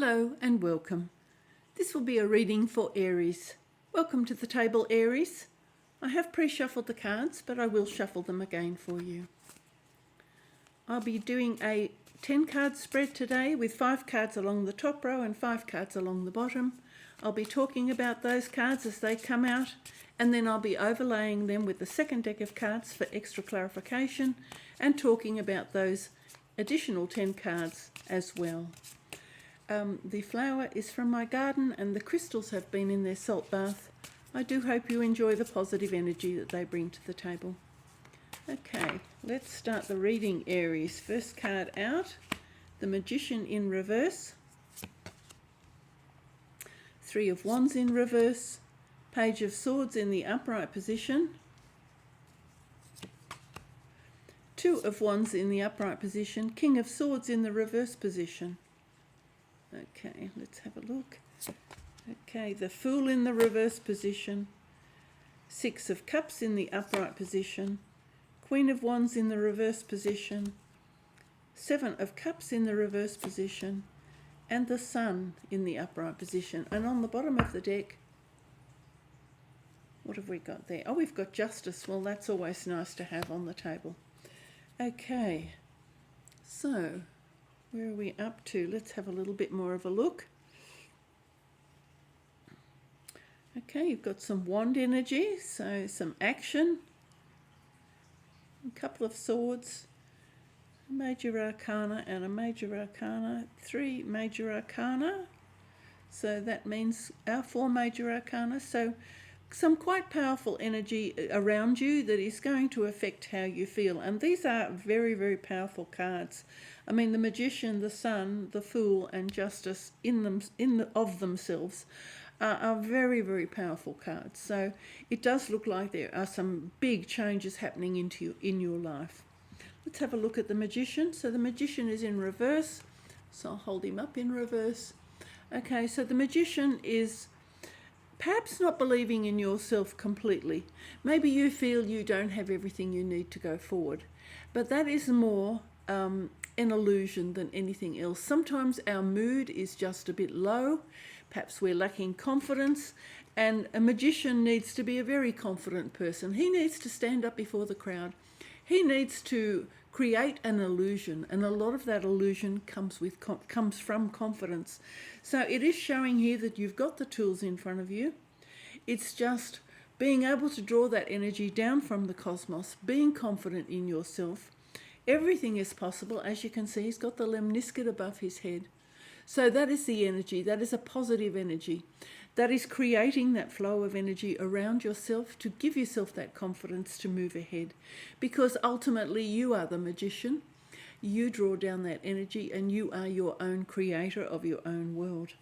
Hello and welcome. This will be a reading for Aries. Welcome to the table, Aries. I have pre-shuffled the cards, but I will shuffle them again for you. I'll be doing a 10-card spread today with 5 cards along the top row and 5 cards along the bottom. I'll be talking about those cards as they come out, and then I'll be overlaying them with the second deck of cards for extra clarification and talking about those additional 10 cards as well. The flower is from my garden and the crystals have been in their salt bath. I do hope you enjoy the positive energy that they bring to the table. Okay, let's start the reading, Aries. First card out, the Magician in reverse, 3 of Wands in reverse, Page of Swords in the upright position, 2 of Wands in the upright position, King of Swords in the reverse position. Okay, let's have a look. Okay, the Fool in the reverse position, 6 of Cups in the upright position, Queen of Wands in the reverse position, 7 of Cups in the reverse position, and the Sun in the upright position. And on the bottom of the deck, what have we got there? Oh, we've got Justice. Well, that's always nice to have on the table. Okay, so where are we up to? Let's have a little bit more of a look. Okay, you've got some wand energy, so some action, a couple of swords, a major arcana and a major arcana, 3 major arcana. So that means our 4 major arcana. So some quite powerful energy around you that is going to affect how you feel. And these are very, very powerful cards. I mean, the Magician, the Sun, the Fool, and Justice of themselves are very, very powerful cards. So it does look like there are some big changes happening in your life. Let's have a look at the Magician. So the Magician is in reverse. So I'll hold him up in reverse. Okay, so the Magician is perhaps not believing in yourself completely. Maybe you feel you don't have everything you need to go forward. But that is more an illusion than anything else. Sometimes our mood is just a bit low. Perhaps we're lacking confidence. And a magician needs to be a very confident person. He needs to stand up before the crowd. He needs to create an illusion, and a lot of that illusion comes from confidence. So it is showing here that you've got the tools in front of you. It's just being able to draw that energy down from the cosmos, being confident in yourself. Everything is possible. As you can see, he's got the lemniscate above his head. So that is the energy. That is a positive energy. That is creating that flow of energy around yourself to give yourself that confidence to move ahead. Because ultimately you are the magician. You draw down that energy and you are your own creator of your own world.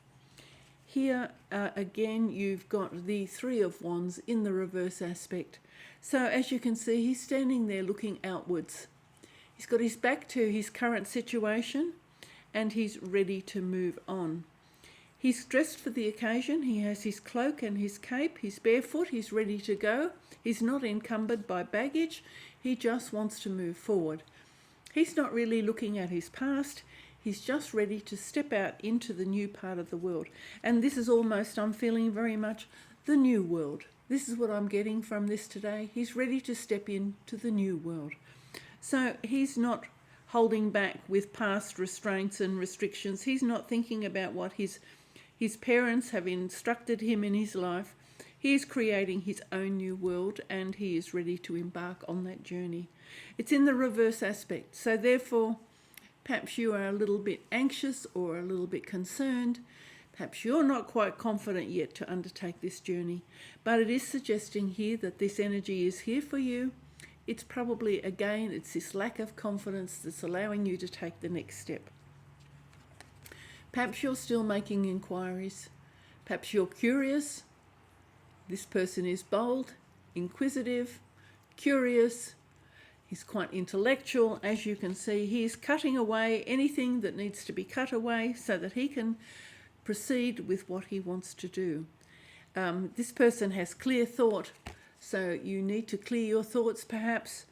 Here again you've got the 3 of Wands in the reverse aspect. So as you can see, he's standing there looking outwards. He's got his back to his current situation and he's ready to move on. He's dressed for the occasion. He has his cloak and his cape. He's barefoot. He's ready to go. He's not encumbered by baggage. He just wants to move forward. He's not really looking at his past. He's just ready to step out into the new part of the world. And this is almost, I'm feeling very much, the new world. This is what I'm getting from this today. He's ready to step into the new world. So he's not holding back with past restraints and restrictions. He's not thinking about what his parents have instructed him in his life. He is creating his own new world and he is ready to embark on that journey. It's in the reverse aspect. So therefore, perhaps you are a little bit anxious or a little bit concerned. Perhaps you're not quite confident yet to undertake this journey. But it is suggesting here that this energy is here for you. It's probably, again, it's this lack of confidence that's allowing you to take the next step. Perhaps you're still making inquiries. Perhaps you're curious. This person is bold, inquisitive, curious. He's quite intellectual. As you can see, he's cutting away anything that needs to be cut away so that he can proceed with what he wants to do. This person has clear thought, so you need to clear your thoughts perhaps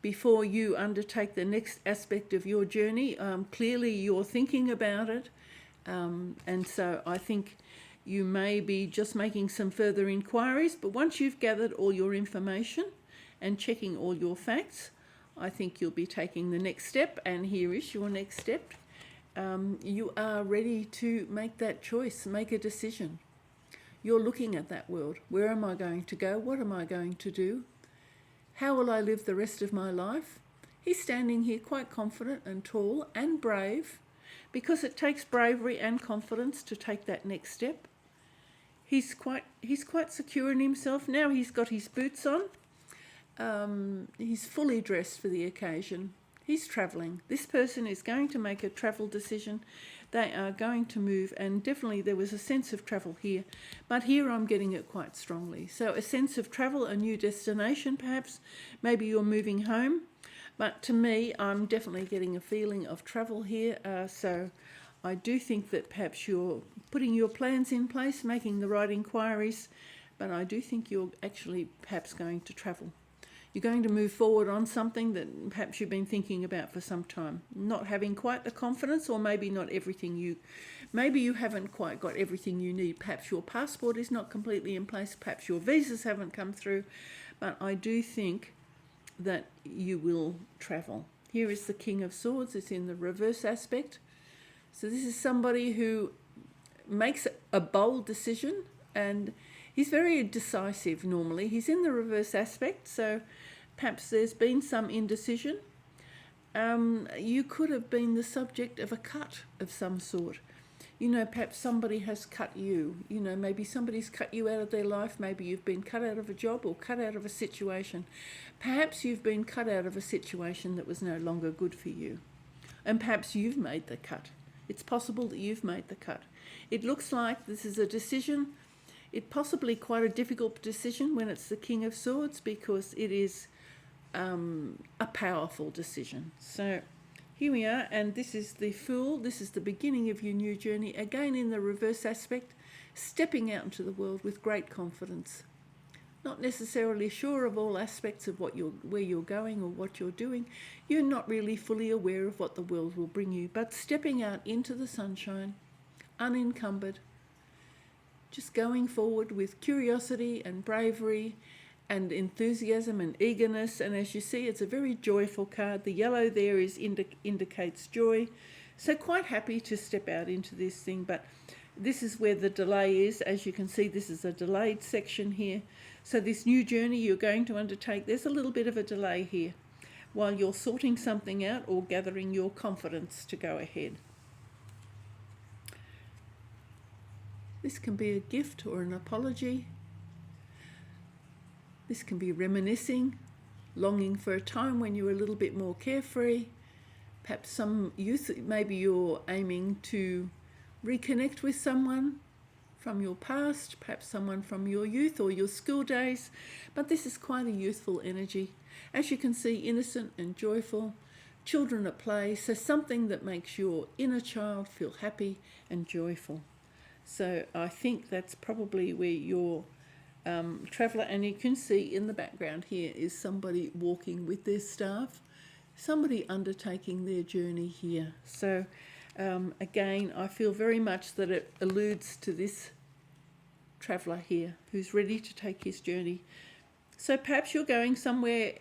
before you undertake the next aspect of your journey. Clearly you're thinking about it. And so I think you may be just making some further inquiries, but once you've gathered all your information and checking all your facts, I think you'll be taking the next step, and here is your next step. You are ready to make that choice, make a decision. You're looking at that world. Where am I going to go? What am I going to do? How will I live the rest of my life? He's standing here quite confident and tall and brave, because it takes bravery and confidence to take that next step. He's quite secure in himself. Now he's got his boots on. He's fully dressed for the occasion. He's travelling. This person is going to make a travel decision. They are going to move, and definitely there was a sense of travel here. But here I'm getting it quite strongly. So a sense of travel, a new destination perhaps. Maybe you're moving home. But to me, I'm definitely getting a feeling of travel here. So I do think that perhaps you're putting your plans in place, making the right inquiries. But I do think you're actually perhaps going to travel. You're going to move forward on something that perhaps you've been thinking about for some time. Not having quite the confidence, or maybe not everything maybe you haven't quite got everything you need. Perhaps your passport is not completely in place. Perhaps your visas haven't come through. But I do think that you will travel. Here is the King of Swords. It's in the reverse aspect. So this is somebody who makes a bold decision, and he's very decisive normally. He's in the reverse aspect, so perhaps there's been some indecision. You could have been the subject of a cut of some sort. Perhaps somebody has cut you. Maybe somebody's cut you out of their life. Maybe you've been cut out of a job or cut out of a situation. Perhaps you've been cut out of a situation that was no longer good for you. And perhaps you've made the cut. It's possible that you've made the cut. It looks like this is a decision. It's possibly quite a difficult decision when it's the King of Swords, because it is a powerful decision. So here we are, and this is the Fool. This is the beginning of your new journey, again in the reverse aspect, stepping out into the world with great confidence. Not necessarily sure of all aspects of where you're going or what you're doing. You're not really fully aware of what the world will bring you, but stepping out into the sunshine, unencumbered, just going forward with curiosity and bravery and enthusiasm and eagerness. And as you see, it's a very joyful card. The yellow there indicates joy. So quite happy to step out into this thing, but this is where the delay is. As you can see, this is a delayed section here. So this new journey you're going to undertake, there's a little bit of a delay here while you're sorting something out or gathering your confidence to go ahead. This can be a gift or an apology. This can be reminiscing, longing for a time when you were a little bit more carefree. Perhaps some youth, maybe you're aiming to reconnect with someone from your past, perhaps someone from your youth or your school days. But this is quite a youthful energy. As you can see, innocent and joyful, children at play, so something that makes your inner child feel happy and joyful. So I think that's probably where your traveller, and you can see in the background here is somebody walking with their staff, somebody undertaking their journey here. So again, I feel very much that it alludes to this traveller here who's ready to take his journey. So perhaps you're going somewhere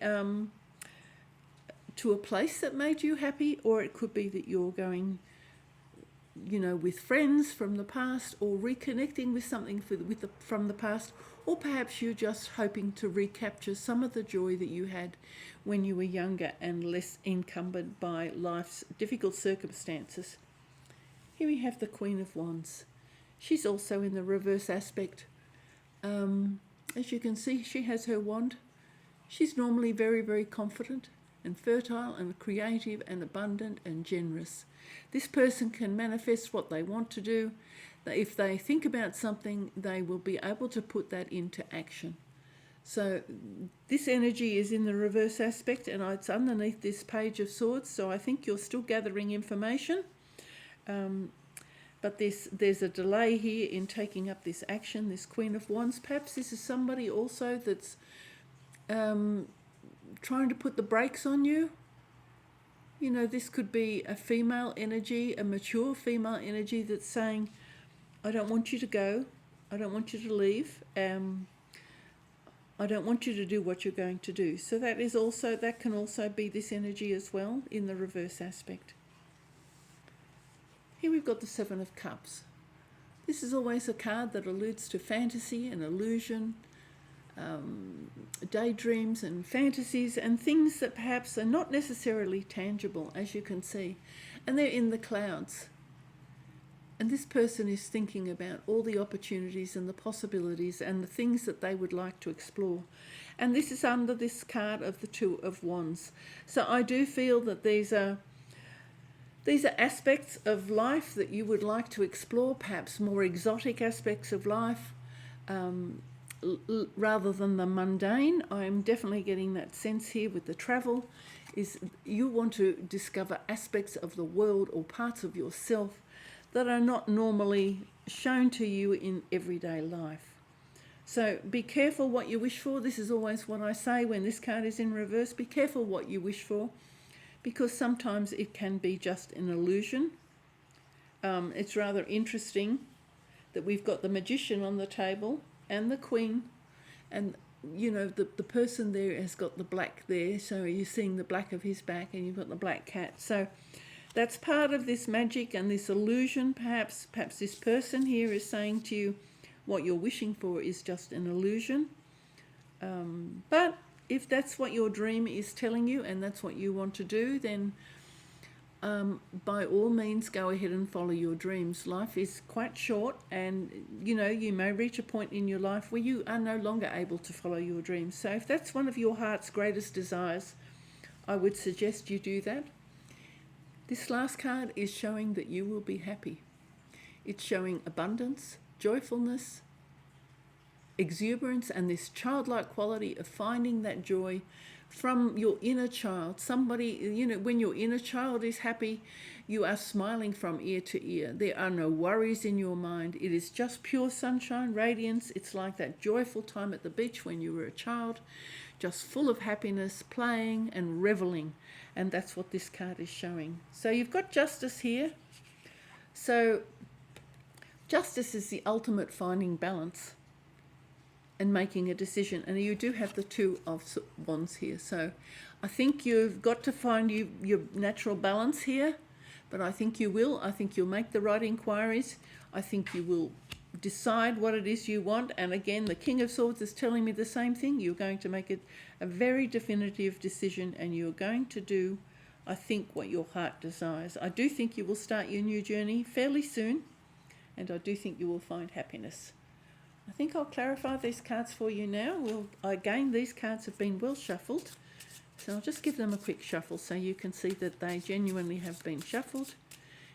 to a place that made you happy, or it could be that you're going with friends from the past, or reconnecting with something from the past, or perhaps you're just hoping to recapture some of the joy that you had when you were younger and less encumbered by life's difficult circumstances. Here we have the Queen of Wands. She's also in the reverse aspect. As you can see, she has her wand. She's normally very, very confident and fertile and creative and abundant and generous. This person can manifest what they want to do. If they think about something, they will be able to put that into action. So this energy is in the reverse aspect, and it's underneath this Page of Swords, so I think you're still gathering information. But there's a delay here in taking up this action, this Queen of Wands. Perhaps this is somebody also that's trying to put the brakes on you. You know, this could be a female energy, a mature female energy that's saying, I don't want you to go. I don't want you to leave. I don't want you to do what you're going to do. So that can also be this energy as well in the reverse aspect. Here we've got the Seven of Cups. This is always a card that alludes to fantasy and illusion, daydreams and fantasies and things that perhaps are not necessarily tangible, as you can see. And they're in the clouds. And this person is thinking about all the opportunities and the possibilities and the things that they would like to explore. And this is under this card of the Two of Wands. So I do feel that these are aspects of life that you would like to explore, perhaps more exotic aspects of life, rather than the mundane. I'm definitely getting that sense here with the travel, is you want to discover aspects of the world or parts of yourself that are not normally shown to you in everyday life. So be careful what you wish for. This is always what I say when this card is in reverse. Be careful what you wish for, because sometimes it can be just an illusion. It's rather interesting that we've got the Magician on the table and the Queen, and you know the person there has got the black there, so you're seeing the black of his back, and you've got the black cat. So that's part of this magic and this illusion. Perhaps this person here is saying to you what you're wishing for is just an illusion. But if that's what your dream is telling you and that's what you want to do, then by all means go ahead and follow your dreams. Life is quite short, and you know, you may reach a point in your life where you are no longer able to follow your dreams. So if that's one of your heart's greatest desires, I would suggest you do that. This last card is showing that you will be happy. It's showing abundance, joyfulness, exuberance, and this childlike quality of finding that joy from your inner child. Somebody, you know, when your inner child is happy, you are smiling from ear to ear. There are no worries in your mind. It is just pure sunshine, radiance. It's like that joyful time at the beach when you were a child, just full of happiness, playing and reveling. And that's what this card is showing. So you've got Justice here. So Justice is the ultimate finding balance and making a decision. And you do have the Two of Wands here. So I think you've got to find your natural balance here. But I think you will. I think you'll make the right inquiries. I think you will decide what it is you want. And again, the King of Swords is telling me the same thing. You're going to make it a very definitive decision, and you're going to do, I think, what your heart desires. I do think you will start your new journey fairly soon, and I do think you will find happiness. I think I'll clarify these cards for you now. Again, these cards have been well shuffled, so I'll just give them a quick shuffle so you can see that they genuinely have been shuffled.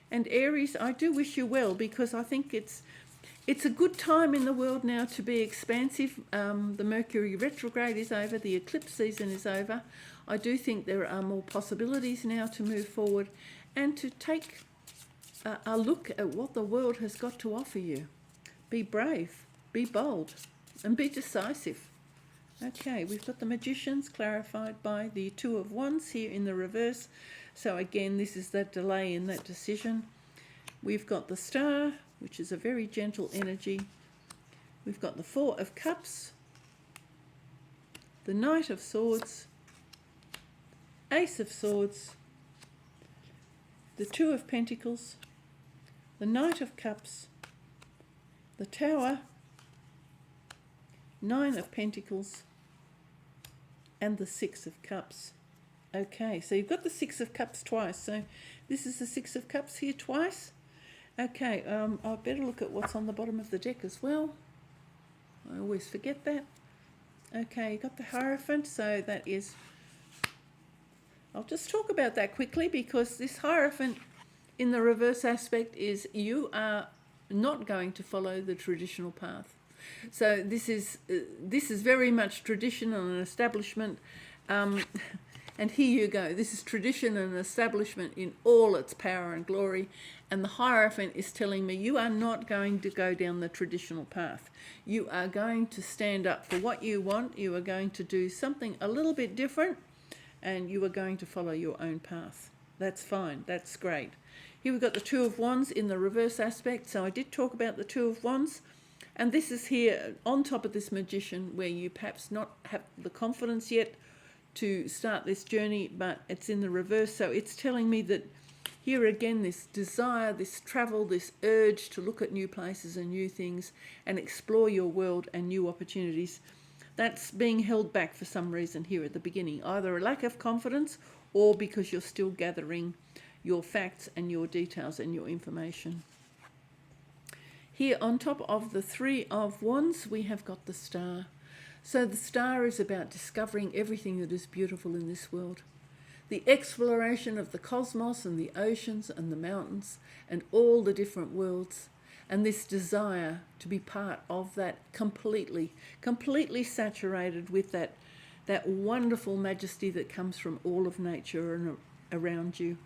And Aries, I do wish you well, because I think it's a good time in the world now to be expansive. The Mercury retrograde is over, the eclipse season is over. I do think there are more possibilities now to move forward and to take a look at what the world has got to offer you. Be brave, be bold, and be decisive. Okay, we've got the Magicians clarified by the Two of Wands here in the reverse. So again, this is that delay in that decision. We've got the Star, which is a very gentle energy. We've got the Four of Cups, the Knight of Swords, Ace of Swords, the Two of Pentacles, the Knight of Cups, the Tower, Nine of Pentacles, and the Six of Cups. Okay, so you've got the Six of Cups twice. So this is the Six of Cups here twice. Okay, I better look at what's on the bottom of the deck as well. I always forget that. Okay, you got the Hierophant, so that is... I'll just talk about that quickly, because this Hierophant in the reverse aspect is you are not going to follow the traditional path. So this is very much tradition and an establishment. And here you go. This is tradition and establishment in all its power and glory. And the Hierophant is telling me you are not going to go down the traditional path. You are going to stand up for what you want. You are going to do something a little bit different, and you are going to follow your own path. That's fine. That's great. Here we've got the Two of Wands in the reverse aspect. So I did talk about the Two of Wands. And this is here on top of this Magician, where you perhaps not have the confidence yet to start this journey, but it's in the reverse. So it's telling me that here again, this desire, this travel, this urge to look at new places and new things and explore your world and new opportunities, that's being held back for some reason here at the beginning, either a lack of confidence or because you're still gathering your facts and your details and your information. Here on top of the Three of Wands, we have got the Star. So the Star is about discovering everything that is beautiful in this world. The exploration of the cosmos and the oceans and the mountains and all the different worlds. And this desire to be part of that completely saturated with that wonderful majesty that comes from all of nature and around you.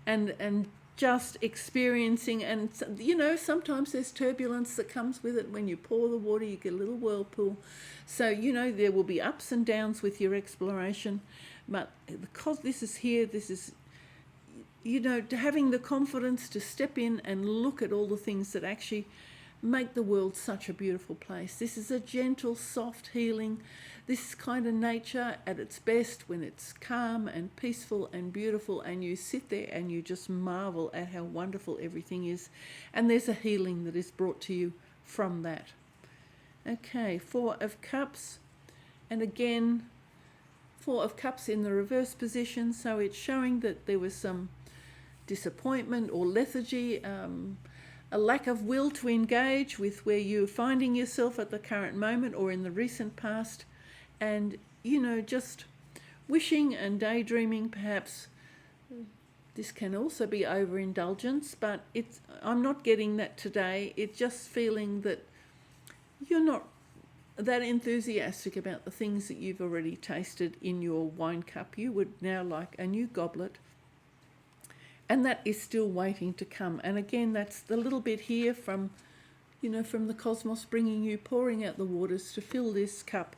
And just experiencing, and you know, sometimes there's turbulence that comes with it. When you pour the water, you get a little whirlpool. So, you know, there will be ups and downs with your exploration. But because this is here, this is, you know, having the confidence to step in and look at all the things that actually make the world such a beautiful place. This is a gentle, soft healing. This is kind of nature at its best when it's calm and peaceful and beautiful, and you sit there and you just marvel at how wonderful everything is. And there's a healing that is brought to you from that. Okay, Four of Cups. And again, Four of Cups in the reverse position. So it's showing that there was some disappointment or lethargy, a lack of will to engage with where you're finding yourself at the current moment or in the recent past, and, you know, just wishing and daydreaming. Perhaps this can also be overindulgence, but I'm not getting that today. It's just feeling that you're not that enthusiastic about the things that you've already tasted in your wine cup. You would now like a new goblet. And that is still waiting to come. And again, that's the little bit here from, you know, from the cosmos bringing you, pouring out the waters to fill this cup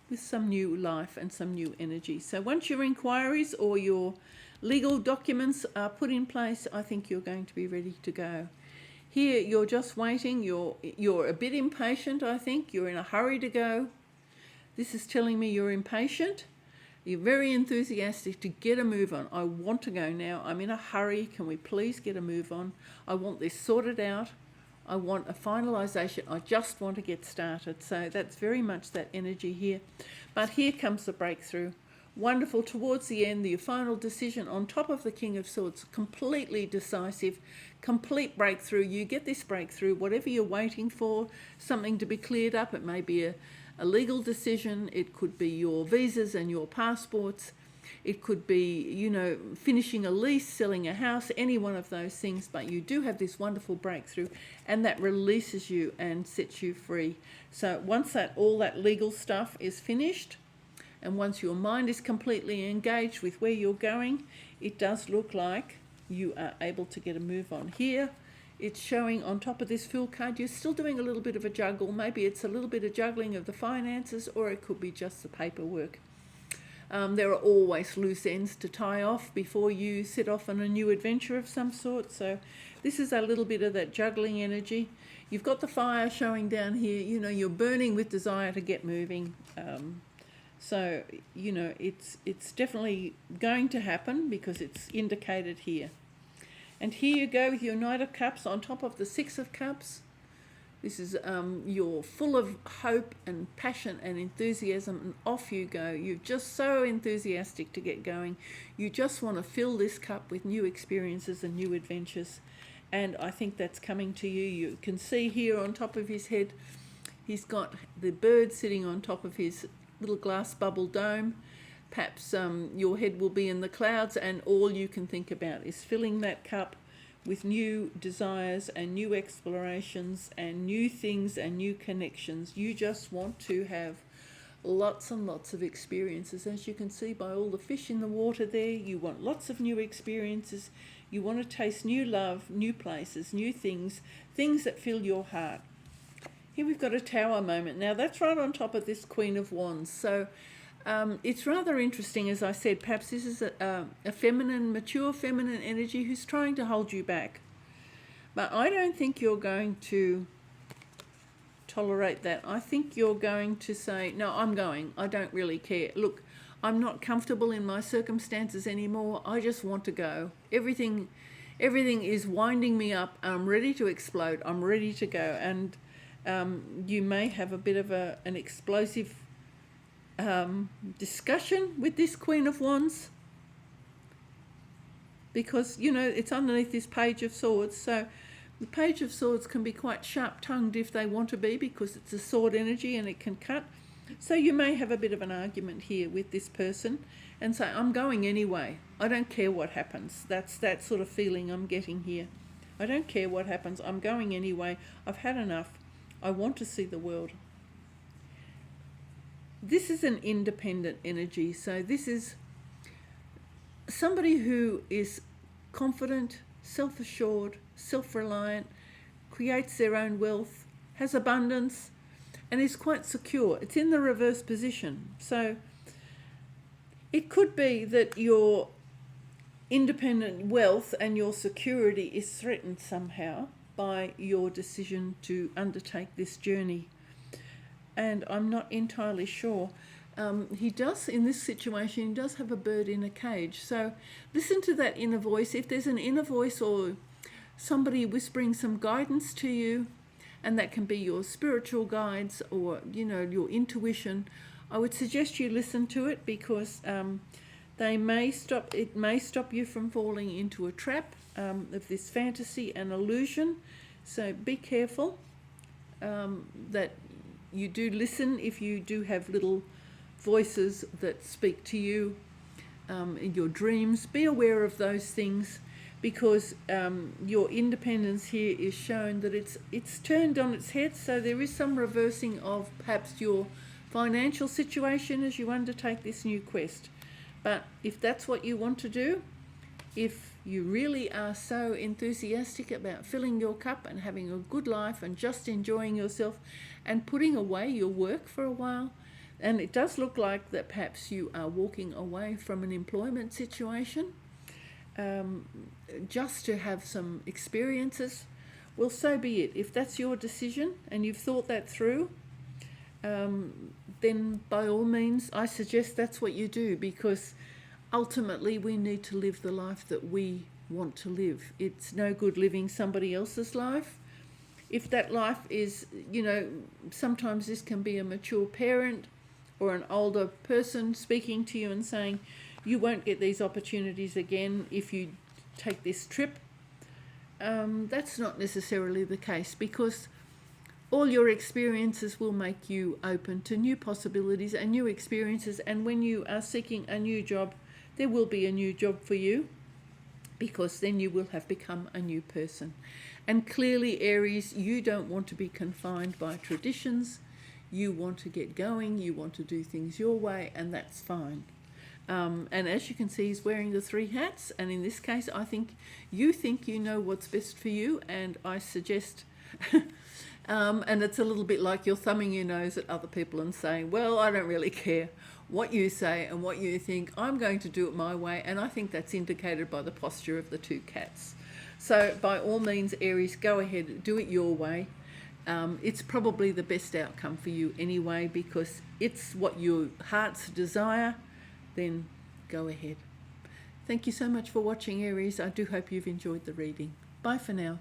with some new life and some new energy. So once your inquiries or your legal documents are put in place, I think you're going to be ready to go. Here, you're just waiting. You're a bit impatient, I think. You're in a hurry to go. This is telling me you're impatient. You're very enthusiastic to get a move on. I want to go now. I'm in a hurry. Can we please get a move on? I want this sorted out. I want a finalisation. I just want to get started. So that's very much that energy here. But here comes the breakthrough. Wonderful. Towards the end, the final decision on top of the King of Swords. Completely decisive. Complete breakthrough. You get this breakthrough. Whatever you're waiting for, something to be cleared up. It may be a legal decision, it could be your visas and your passports, it could be, you know, finishing a lease, selling a house, any one of those things, but you do have this wonderful breakthrough, and that releases you and sets you free. So once all that legal stuff is finished, and once your mind is completely engaged with where you're going, it does look like you are able to get a move on. Here, it's showing on top of this Fool card, you're still doing a little bit of a juggle. Maybe it's a little bit of juggling of the finances, or it could be just the paperwork. There are always loose ends to tie off before you set off on a new adventure of some sort. So this is a little bit of that juggling energy. You've got the fire showing down here. You know, you're burning with desire to get moving. So, you know, it's definitely going to happen because it's indicated here. And here you go with your Knight of Cups on top of the Six of Cups. This is you're full of hope and passion and enthusiasm, and off you go. You're just so enthusiastic to get going. You just want to fill this cup with new experiences and new adventures. And I think that's coming to you. You can see here on top of his head, he's got the bird sitting on top of his little glass bubble dome. Perhaps your head will be in the clouds, and all you can think about is filling that cup with new desires and new explorations and new things and new connections. You just want to have lots and lots of experiences. As you can see by all the fish in the water there, you want lots of new experiences. You want to taste new love, new places, new things, things that fill your heart. Here we've got a Tower moment. Now that's right on top of this Queen of Wands. So It's rather interesting, as I said. Perhaps this is a feminine, mature feminine energy who's trying to hold you back. But I don't think you're going to tolerate that. I think you're going to say, no, I'm going. I don't really care. Look, I'm not comfortable in my circumstances anymore. I just want to go. Everything is winding me up. I'm ready to explode. I'm ready to go. And you may have a bit of an explosive discussion with this Queen of Wands, because, you know, it's underneath this Page of Swords. So the Page of Swords can be quite sharp-tongued if they want to be, because it's a sword energy and it can cut. So you may have a bit of an argument here with this person and say, I'm going anyway. I don't care what happens. That's that sort of feeling I'm getting here. I don't care what happens. I'm going anyway. I've had enough. I want to see the world. This is an independent energy. So this is somebody who is confident, self-assured, self-reliant, creates their own wealth, has abundance, and is quite secure. It's in the reverse position. So it could be that your independent wealth and your security is threatened somehow by your decision to undertake this journey. And I'm not entirely sure. He does, in this situation, he does have a bird in a cage. So listen to that inner voice. If there's an inner voice or somebody whispering some guidance to you, and that can be your spiritual guides or, you know, your intuition, I would suggest you listen to it, because it may stop you from falling into a trap of this fantasy and illusion. So be careful that you do listen. If you do have little voices that speak to you in your dreams, be aware of those things, because your independence here is shown that it's turned on its head. So there is some reversing of perhaps your financial situation as you undertake this new quest. But if that's what you want to do, if you really are so enthusiastic about filling your cup and having a good life and just enjoying yourself and putting away your work for a while, and it does look like that perhaps you are walking away from an employment situation, just to have some experiences, well, so be it. If that's your decision and you've thought that through, then by all means, I suggest that's what you do, because ultimately we need to live the life that we want to live. It's no good living somebody else's life. If that life is, you know, sometimes this can be a mature parent or an older person speaking to you and saying, you won't get these opportunities again if you take this trip. That's not necessarily the case, because all your experiences will make you open to new possibilities and new experiences. And when you are seeking a new job, there will be a new job for you, because then you will have become a new person. And clearly, Aries, you don't want to be confined by traditions. You want to get going. You want to do things your way, and that's fine. And as you can see, he's wearing the 3 hats. And in this case, I think you know what's best for you. And I suggest, and it's a little bit like you're thumbing your nose at other people and saying, well, I don't really care what you say and what you think. I'm going to do it my way. And I think that's indicated by the posture of the 2 cats. So by all means, Aries, go ahead, do it your way. It's probably the best outcome for you anyway, because it's what your heart's desire. Then go ahead. Thank you so much for watching, Aries. I do hope you've enjoyed the reading. Bye for now.